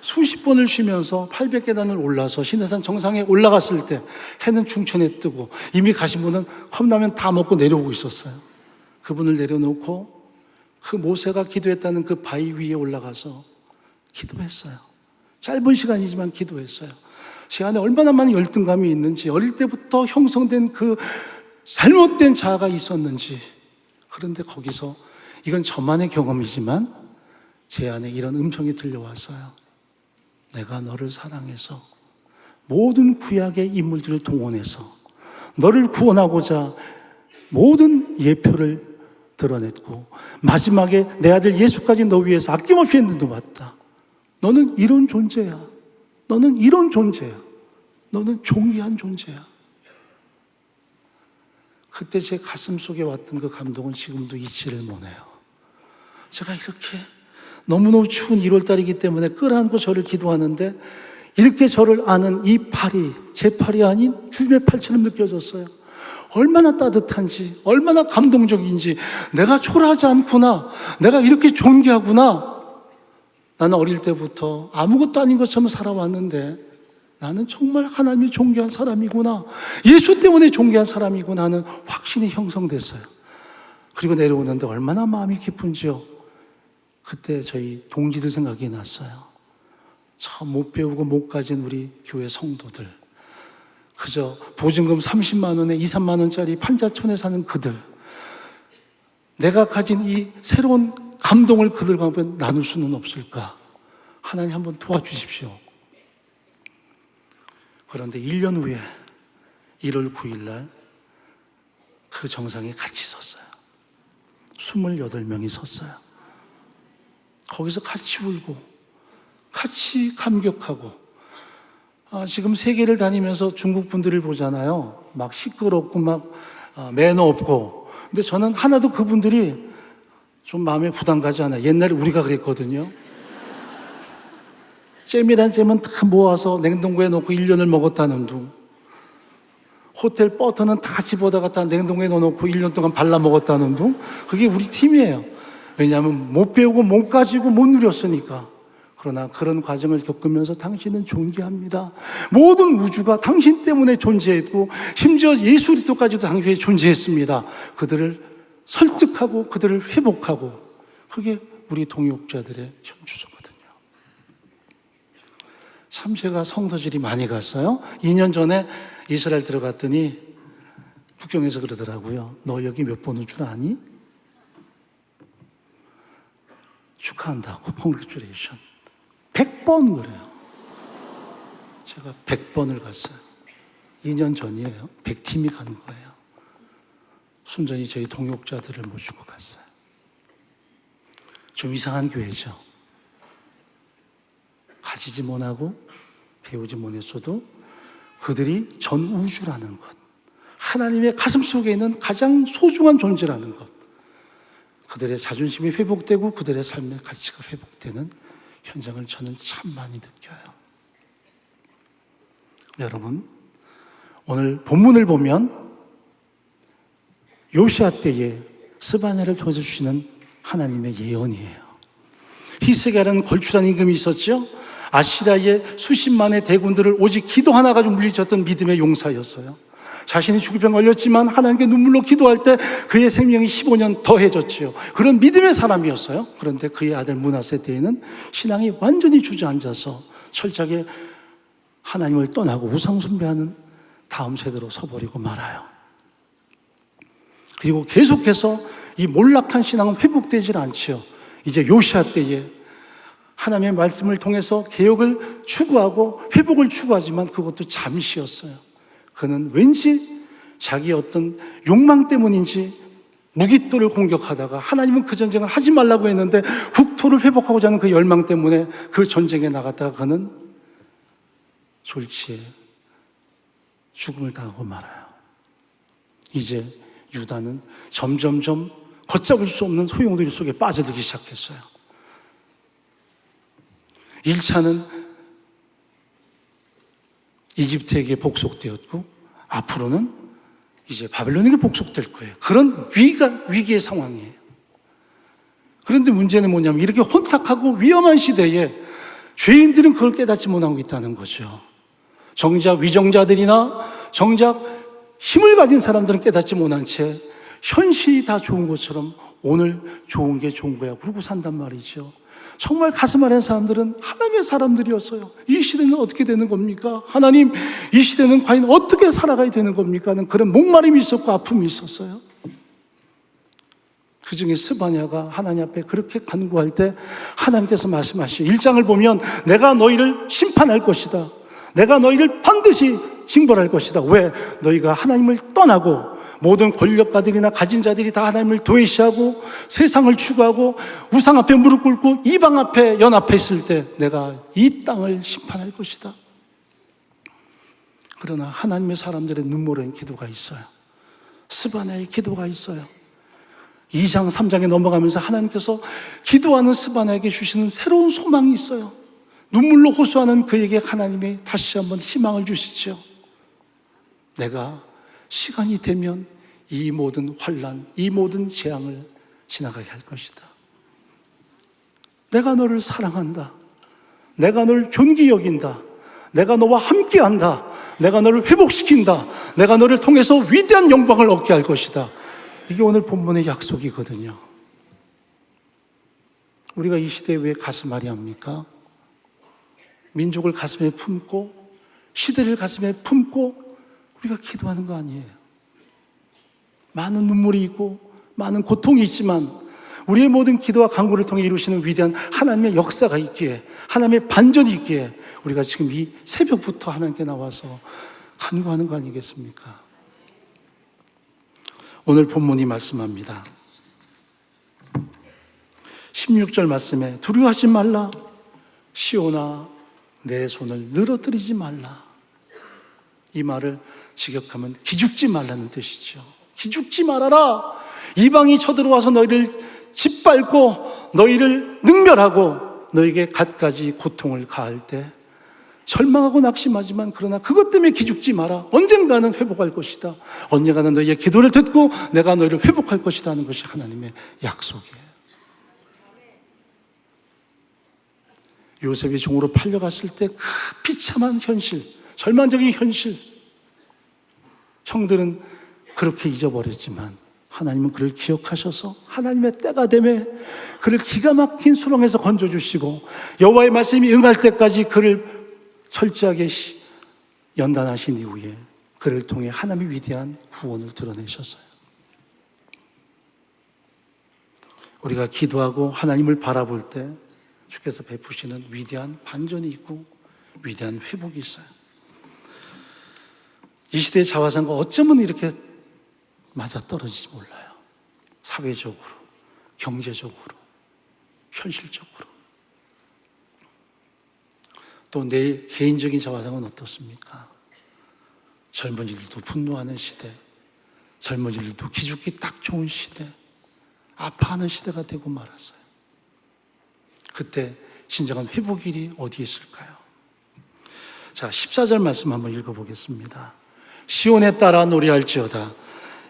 수십 번을 쉬면서 800계단을 올라서 시내산 정상에 올라갔을 때 해는 충천에 뜨고 이미 가신 분은 컵라면 다 먹고 내려오고 있었어요. 그분을 내려놓고 그 모세가 기도했다는 그 바위 위에 올라가서 기도했어요. 짧은 시간이지만 기도했어요. 제 안에 얼마나 많은 열등감이 있는지, 어릴 때부터 형성된 그 잘못된 자아가 있었는지. 그런데 거기서 이건 저만의 경험이지만 제 안에 이런 음성이 들려왔어요. 내가 너를 사랑해서 모든 구약의 인물들을 동원해서 너를 구원하고자 모든 예표를 드러냈고 마지막에 내 아들 예수까지 너 위해서 아낌없이 했는데 왔다. 너는 이런 존재야. 너는 이런 존재야. 너는 존귀한 존재야. 그때 제 가슴 속에 왔던 그 감동은 지금도 잊지를 못해요. 제가 이렇게 너무너무 추운 1월달이기 때문에 끌어안고 저를 기도하는데 이렇게 저를 아는 이 팔이 제 팔이 아닌 주님의 팔처럼 느껴졌어요. 얼마나 따뜻한지, 얼마나 감동적인지, 내가 초라하지 않구나, 내가 이렇게 존귀하구나. 나는 어릴 때부터 아무것도 아닌 것처럼 살아왔는데 나는 정말 하나님이 존귀한 사람이구나, 예수 때문에 존귀한 사람이구나 하는 확신이 형성됐어요. 그리고 내려오는데 얼마나 마음이 기쁜지요. 그때 저희 동지들 생각이 났어요. 참 못 배우고 못 가진 우리 교회 성도들, 그저 보증금 30만 원에 2, 3만 원짜리 판자촌에 사는 그들, 내가 가진 이 새로운 감동을 그들과 함께 나눌 수는 없을까? 하나님 한번 도와주십시오. 그런데 1년 후에 1월 9일 날 그 정상에 같이 섰어요. 28명이 섰어요. 거기서 같이 울고 같이 감격하고, 지금 세계를 다니면서 중국 분들을 보잖아요. 막 시끄럽고 막 매너 없고. 근데 저는 하나도 그분들이 좀 마음에 부담 가지 않아요. 옛날에 우리가 그랬거든요. 잼이란 잼은 다 모아서 냉동고에 넣고 1년을 먹었다는 둥. 호텔 버터는 다 집어다가 다 냉동고에 넣어놓고 1년 동안 발라 먹었다는 둥. 그게 우리 팀이에요. 왜냐하면 못 배우고 못 가지고 못 누렸으니까. 그러나 그런 과정을 겪으면서 당신은 존귀합니다. 모든 우주가 당신 때문에 존재했고 심지어 예수 그리스도까지도 당신이 존재했습니다. 그들을 설득하고 그들을 회복하고, 그게 우리 동역자들의 현주소거든요. 참 제가 성서질이 많이 갔어요. 2년 전에 이스라엘 들어갔더니 국경에서 그러더라고요. 너 여기 몇 번인 줄 아니? 축하한다고, 콩그레츄레이션. 100번 그래요. 제가 100번을 갔어요. 2년 전이에요. 100팀이 가는 거예요. 순전히 저희 동역자들을 모시고 갔어요. 좀 이상한 교회죠. 가지지 못하고 배우지 못했어도 그들이 전 우주라는 것, 하나님의 가슴 속에 있는 가장 소중한 존재라는 것, 그들의 자존심이 회복되고 그들의 삶의 가치가 회복되는 현장을 저는 참 많이 느껴요. 여러분, 오늘 본문을 보면 요시아 때에 스바냐를 통해서 주시는 하나님의 예언이에요. 히스기야라는 걸출한 임금이 있었죠. 아시리아의 수십만의 대군들을 오직 기도 하나 가지고 물리쳤던 믿음의 용사였어요. 자신이 죽을 병 걸렸지만 하나님께 눈물로 기도할 때 그의 생명이 15년 더해졌지요. 그런 믿음의 사람이었어요. 그런데 그의 아들 므낫세 때에는 신앙이 완전히 주저앉아서 철저하게 하나님을 떠나고 우상 숭배하는 다음 세대로 서버리고 말아요. 그리고 계속해서 이 몰락한 신앙은 회복되질 않지요. 이제 요시아 때에 하나님의 말씀을 통해서 개혁을 추구하고 회복을 추구하지만 그것도 잠시였어요. 그는 왠지 자기의 어떤 욕망 때문인지 무기토를 공격하다가, 하나님은 그 전쟁을 하지 말라고 했는데 국토를 회복하고자 하는 그 열망 때문에 그 전쟁에 나갔다가 그는 졸지에 죽음을 당하고 말아요. 이제 유다는 점점점 걷잡을 수 없는 소용돌이 속에 빠져들기 시작했어요. 1차는 이집트에게 복속되었고 앞으로는 이제 바벨론에게 복속될 거예요. 그런 위기의 상황이에요. 그런데 문제는 뭐냐면 이렇게 혼탁하고 위험한 시대에 죄인들은 그걸 깨닫지 못하고 있다는 거죠. 정작 위정자들이나 정작 힘을 가진 사람들은 깨닫지 못한 채 현실이 다 좋은 것처럼 오늘 좋은 게 좋은 거야 그러고 산단 말이죠. 정말 가슴 아픈 사람들은 하나님의 사람들이었어요. 이 시대는 어떻게 되는 겁니까? 하나님, 이 시대는 과연 어떻게 살아가야 되는 겁니까? 하는 그런 목마름이 있었고 아픔이 있었어요. 그 중에 스바냐가 하나님 앞에 그렇게 간구할 때 하나님께서 말씀하시죠. 1장을 보면 내가 너희를 심판할 것이다. 내가 너희를 반드시 징벌할 것이다. 왜? 너희가 하나님을 떠나고 모든 권력가들이나 가진 자들이 다 하나님을 도외시하고 세상을 추구하고 우상 앞에 무릎 꿇고 이방 앞에 연합했을 때 내가 이 땅을 심판할 것이다. 그러나 하나님의 사람들의 눈물의 기도가 있어요. 스바냐의 기도가 있어요. 2장 3장에 넘어가면서 하나님께서 기도하는 스바냐에게 주시는 새로운 소망이 있어요. 눈물로 호소하는 그에게 하나님이 다시 한번 희망을 주시죠. 내가 시간이 되면 이 모든 환난, 이 모든 재앙을 지나가게 할 것이다. 내가 너를 사랑한다. 내가 너를 존귀 여긴다. 내가 너와 함께한다. 내가 너를 회복시킨다. 내가 너를 통해서 위대한 영광을 얻게 할 것이다. 이게 오늘 본문의 약속이거든요. 우리가 이 시대에 왜 가슴앓이 합니까? 민족을 가슴에 품고 시대를 가슴에 품고 우리가 기도하는 거 아니에요. 많은 눈물이 있고 많은 고통이 있지만 우리의 모든 기도와 간구를 통해 이루시는 위대한 하나님의 역사가 있기에, 하나님의 반전이 있기에 우리가 지금 이 새벽부터 하나님께 나와서 간구하는 거 아니겠습니까? 오늘 본문이 말씀합니다. 16절 말씀에 두려워하지 말라. 시온아 내 손을 늘어뜨리지 말라. 이 말을 직역하면 기죽지 말라는 뜻이죠. 기죽지 말아라. 이방이 쳐들어와서 너희를 짓밟고 너희를 능멸하고 너희에게 갖가지 고통을 가할 때 절망하고 낙심하지만 그러나 그것 때문에 기죽지 마라. 언젠가는 회복할 것이다. 언젠가는 너희의 기도를 듣고 내가 너희를 회복할 것이다 하는 것이 하나님의 약속이에요. 요셉이 종으로 팔려갔을 때 그 비참한 현실, 절망적인 현실, 형들은 그렇게 잊어버렸지만 하나님은 그를 기억하셔서 하나님의 때가 되매 그를 기가 막힌 수렁에서 건져주시고 여호와의 말씀이 응할 때까지 그를 철저하게 연단하신 이후에 그를 통해 하나님의 위대한 구원을 드러내셨어요. 우리가 기도하고 하나님을 바라볼 때 주께서 베푸시는 위대한 반전이 있고 위대한 회복이 있어요. 이 시대의 자화상과 어쩌면 이렇게 맞아떨어지지 몰라요. 사회적으로, 경제적으로, 현실적으로. 또 내 개인적인 자화상은 어떻습니까? 젊은이들도 분노하는 시대, 젊은이들도 기죽기 딱 좋은 시대, 아파하는 시대가 되고 말았어요. 그때 진정한 회복일이 어디에 있을까요? 자, 14절 말씀 한번 읽어보겠습니다. 시온에 따라 노래할지어다.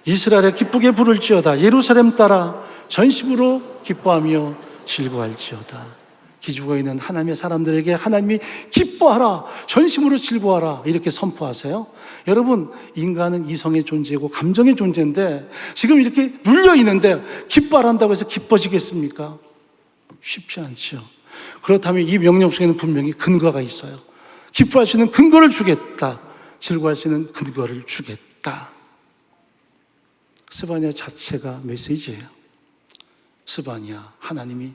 이스라엘에 기쁘게 부를지어다. 예루살렘 따라 전심으로 기뻐하며 즐거워할지어다. 기죽어 있는 하나님의 사람들에게 하나님이 기뻐하라, 전심으로 즐거워하라 이렇게 선포하세요. 여러분, 인간은 이성의 존재고 감정의 존재인데 지금 이렇게 눌려 있는데 기뻐하란다고 해서 기뻐지겠습니까? 쉽지 않죠. 그렇다면 이 명령 속에는 분명히 근거가 있어요. 기뻐할 수 있는 근거를 주겠다. 즐거워할 수 있는 근거를 주겠다. 스바냐 자체가 메시지예요. 스바냐, 하나님이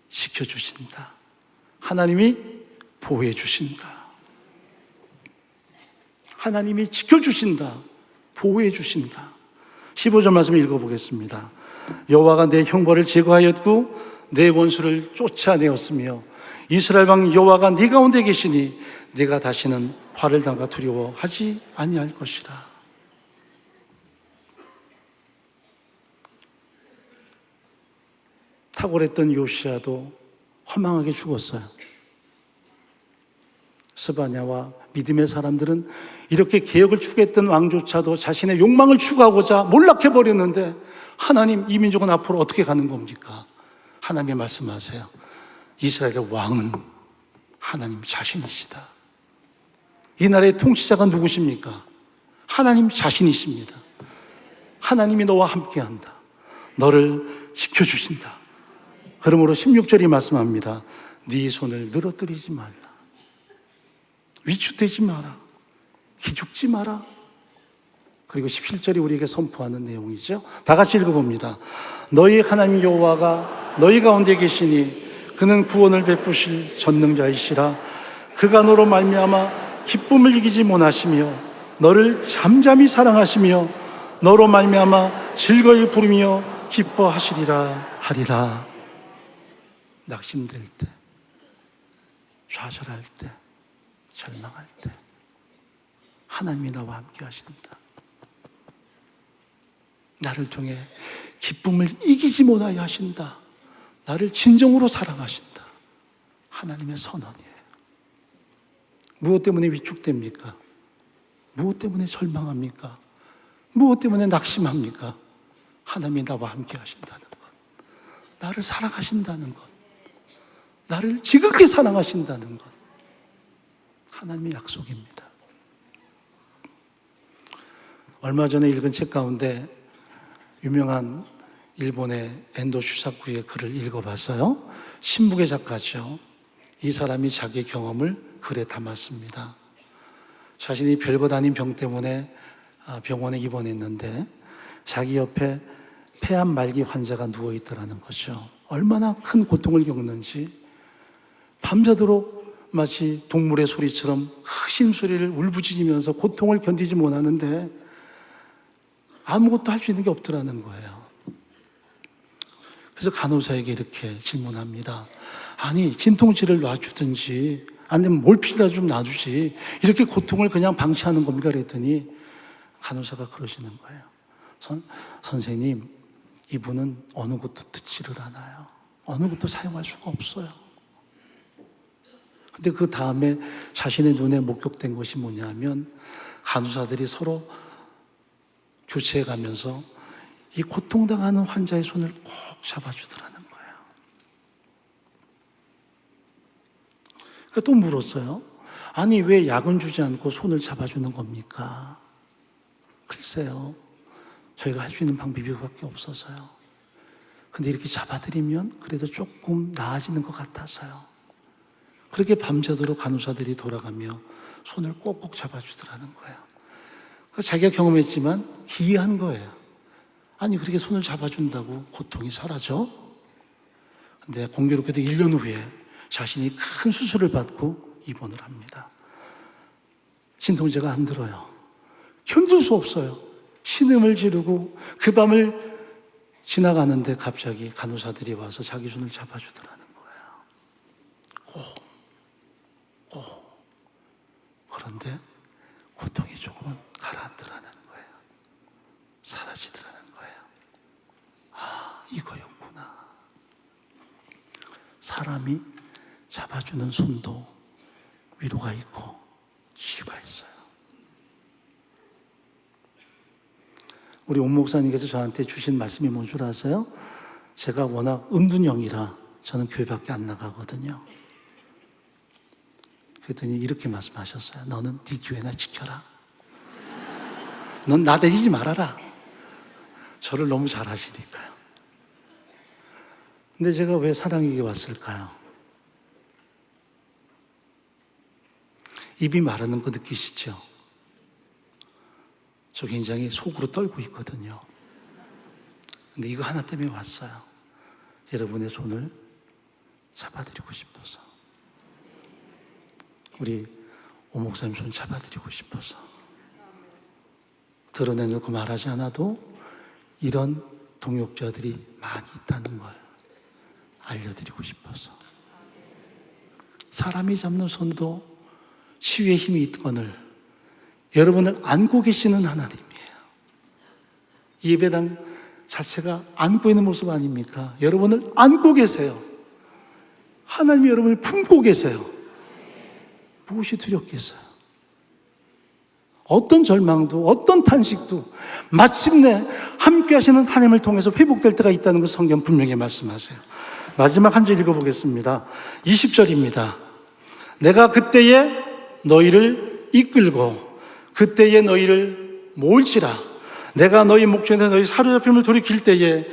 지켜주신다. 하나님이 보호해 주신다. 하나님이 지켜주신다. 보호해 주신다. 15절 말씀 읽어보겠습니다. 여호와가 내 형벌을 제거하였고 내 원수를 쫓아내었으며 이스라엘 왕 여호와가 네 가운데 계시니 네가 다시는 화를 당하 두려워하지 아니할 것이라. 탁월했던 요시야도 허망하게 죽었어요. 스바냐와 믿음의 사람들은 이렇게 개혁을 추구했던 왕조차도 자신의 욕망을 추구하고자 몰락해버렸는데 하나님, 이 민족은 앞으로 어떻게 가는 겁니까? 하나님이 말씀하세요. 이스라엘의 왕은 하나님 자신이시다. 이 나라의 통치자가 누구십니까? 하나님 자신이십니다. 하나님이 너와 함께한다. 너를 지켜주신다. 그러므로 16절이 말씀합니다. 네 손을 늘어뜨리지 말라. 위축되지 마라. 기죽지 마라. 그리고 17절이 우리에게 선포하는 내용이죠. 다 같이 읽어봅니다. 너희 하나님 여호와가 너희 가운데 계시니 그는 구원을 베푸실 전능자이시라. 그가 너로 말미암아 기쁨을 이기지 못하시며 너를 잠잠히 사랑하시며 너로 말미암아 즐거이 부르며 기뻐하시리라 하리라. 낙심될 때, 좌절할 때, 절망할 때 하나님이 나와 함께 하신다. 나를 통해 기쁨을 이기지 못하여 하신다. 나를 진정으로 사랑하신다. 하나님의 선언이에요. 무엇 때문에 위축됩니까? 무엇 때문에 절망합니까? 무엇 때문에 낙심합니까? 하나님이 나와 함께 하신다는 것, 나를 사랑하신다는 것, 나를 지극히 사랑하신다는 것, 하나님의 약속입니다. 얼마 전에 읽은 책 가운데 유명한 일본의 엔도 슈사쿠의 글을 읽어봤어요. 신북의 작가죠. 이 사람이 자기의 경험을 글에 담았습니다. 자신이 별것 아닌 병 때문에 병원에 입원했는데 자기 옆에 폐암 말기 환자가 누워있더라는 거죠. 얼마나 큰 고통을 겪는지 밤새도록 마치 동물의 소리처럼 크신 소리를 울부짖으면서 고통을 견디지 못하는데 아무것도 할 수 있는 게 없더라는 거예요. 그래서 간호사에게 이렇게 질문합니다. 아니, 진통제를 놔주든지 아니면 몰피라도 좀 놔주지 이렇게 고통을 그냥 방치하는 겁니까? 그랬더니 간호사가 그러시는 거예요. 선생님, 이분은 어느 것도 듣지를 않아요. 어느 것도 사용할 수가 없어요. 근데 그 다음에 자신의 눈에 목격된 것이 뭐냐면 간호사들이 서로 교체해 가면서 이 고통당하는 환자의 손을 꼭 잡아주더라는 거예요. 그러니까 또 물었어요. 아니 왜 약은 주지 않고 손을 잡아주는 겁니까? 글쎄요, 저희가 할 수 있는 방법이 그밖에 없어서요. 근데 이렇게 잡아드리면 그래도 조금 나아지는 것 같아서요. 그렇게 밤새도록 간호사들이 돌아가며 손을 꼭꼭 잡아주더라는 거예요. 자기가 경험했지만 기이한 거예요. 아니 그렇게 손을 잡아준다고 고통이 사라져? 근데 공교롭게도 1년 후에 자신이 큰 수술을 받고 입원을 합니다. 진통제가 안 들어요. 견딜 수 없어요. 신음을 지르고 그 밤을 지나가는데 갑자기 간호사들이 와서 자기 손을 잡아주더라는 거예요. 그런데 고통이 조금은 가라앉더라는 거예요. 사라지더라는 거예요. 아, 이거였구나. 사람이 잡아주는 손도 위로가 있고 치유가 있어요. 우리 온 목사님께서 저한테 주신 말씀이 뭔 줄 아세요? 제가 워낙 은둔형이라 저는 교회 밖에 안 나가거든요. 그랬더니 이렇게 말씀하셨어요. 너는 네 교회나 지켜라. 넌 나대리지 말아라. 저를 너무 잘 아시니까요. 근데 제가 왜 사랑에게 왔을까요? 입이 마르는 거 느끼시죠? 저 굉장히 속으로 떨고 있거든요. 근데 이거 하나 때문에 왔어요. 여러분의 손을 잡아드리고 싶어서. 우리 오 목사님 손 잡아드리고 싶어서. 드러내놓고 말하지 않아도 이런 동역자들이 많이 있다는 걸 알려드리고 싶어서. 사람이 잡는 손도 치유의 힘이 있거늘 여러분을 안고 계시는 하나님이에요. 예배당 자체가 안고 있는 모습 아닙니까? 여러분을 안고 계세요. 하나님이 여러분을 품고 계세요. 무엇이 두렵겠어요? 어떤 절망도 어떤 탄식도 마침내 함께 하시는 하나님을 통해서 회복될 때가 있다는 걸 성경 분명히 말씀하세요. 마지막 한 절 읽어보겠습니다. 20절입니다. 내가 그때에 너희를 이끌고 그때에 너희를 모을지라. 내가 너희 목전에 너희 사로잡힘을 돌이킬 때에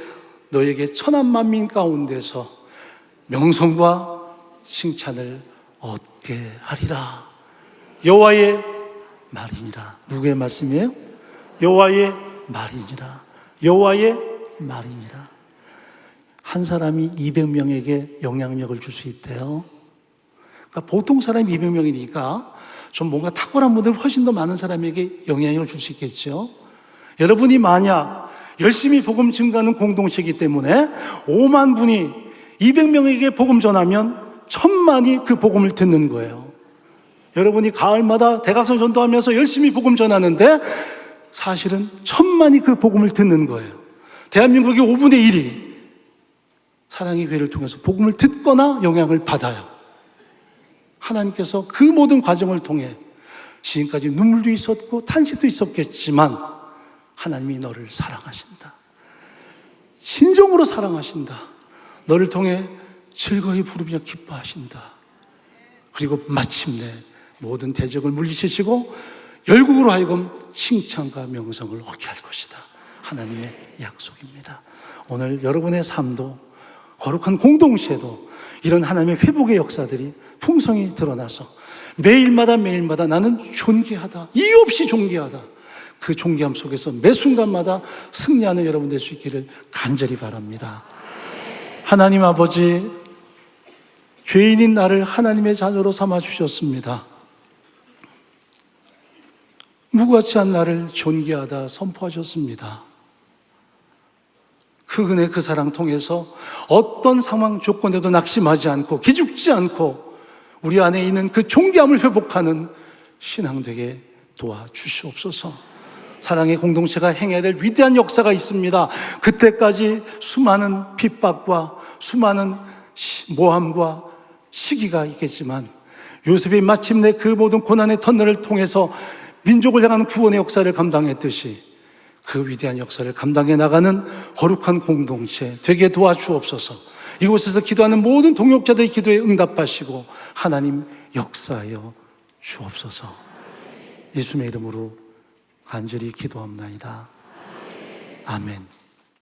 너희에게 천한 만민 가운데서 명성과 칭찬을 얻게 하리라. 여호와의 말이니라. 누구의 말씀이에요? 여호와의 말이니라. 여호와의 말이니라. 한 사람이 200명에게 영향력을 줄 수 있대요. 그러니까 보통 사람이 200명이니까 좀 뭔가 탁월한 분들 훨씬 더 많은 사람에게 영향력을 줄 수 있겠죠. 여러분이 만약 열심히 복음 증거하는 공동체이기 때문에 5만 분이 200명에게 복음 전하면 1000만이 그 복음을 듣는 거예요. 여러분이 가을마다 대각선 전도하면서 열심히 복음 전하는데 사실은 1000만이 그 복음을 듣는 거예요. 대한민국의 5분의 1이 사랑의 교회를 통해서 복음을 듣거나 영향을 받아요. 하나님께서 그 모든 과정을 통해 지금까지 눈물도 있었고 탄식도 있었겠지만 하나님이 너를 사랑하신다. 진정으로 사랑하신다. 너를 통해 즐거이 부르며 기뻐하신다. 그리고 마침내 모든 대적을 물리치시고 열국으로 하여금 칭찬과 명성을 얻게 할 것이다. 하나님의 약속입니다. 오늘 여러분의 삶도 거룩한 공동체도 이런 하나님의 회복의 역사들이 풍성히 드러나서 매일마다 나는 존귀하다. 이유 없이 존귀하다. 그 존귀함 속에서 매 순간마다 승리하는 여러분 될 수 있기를 간절히 바랍니다. 하나님 아버지, 죄인인 나를 하나님의 자녀로 삼아 주셨습니다. 무가치한 나를 존귀하다 선포하셨습니다. 그 은혜, 그 사랑 통해서 어떤 상황 조건에도 낙심하지 않고 기죽지 않고 우리 안에 있는 그 존귀함을 회복하는 신앙 되게 도와주시옵소서. 사랑의 공동체가 행해야 될 위대한 역사가 있습니다. 그때까지 수많은 핍박과 수많은 모함과 시기가 있겠지만 요셉이 마침내 그 모든 고난의 터널을 통해서 민족을 향한 구원의 역사를 감당했듯이 그 위대한 역사를 감당해 나가는 거룩한 공동체 되게 도와주옵소서. 이곳에서 기도하는 모든 동역자들의 기도에 응답하시고 하나님 역사하여 주옵소서. 예수님의 이름으로 간절히 기도합나이다. 아멘.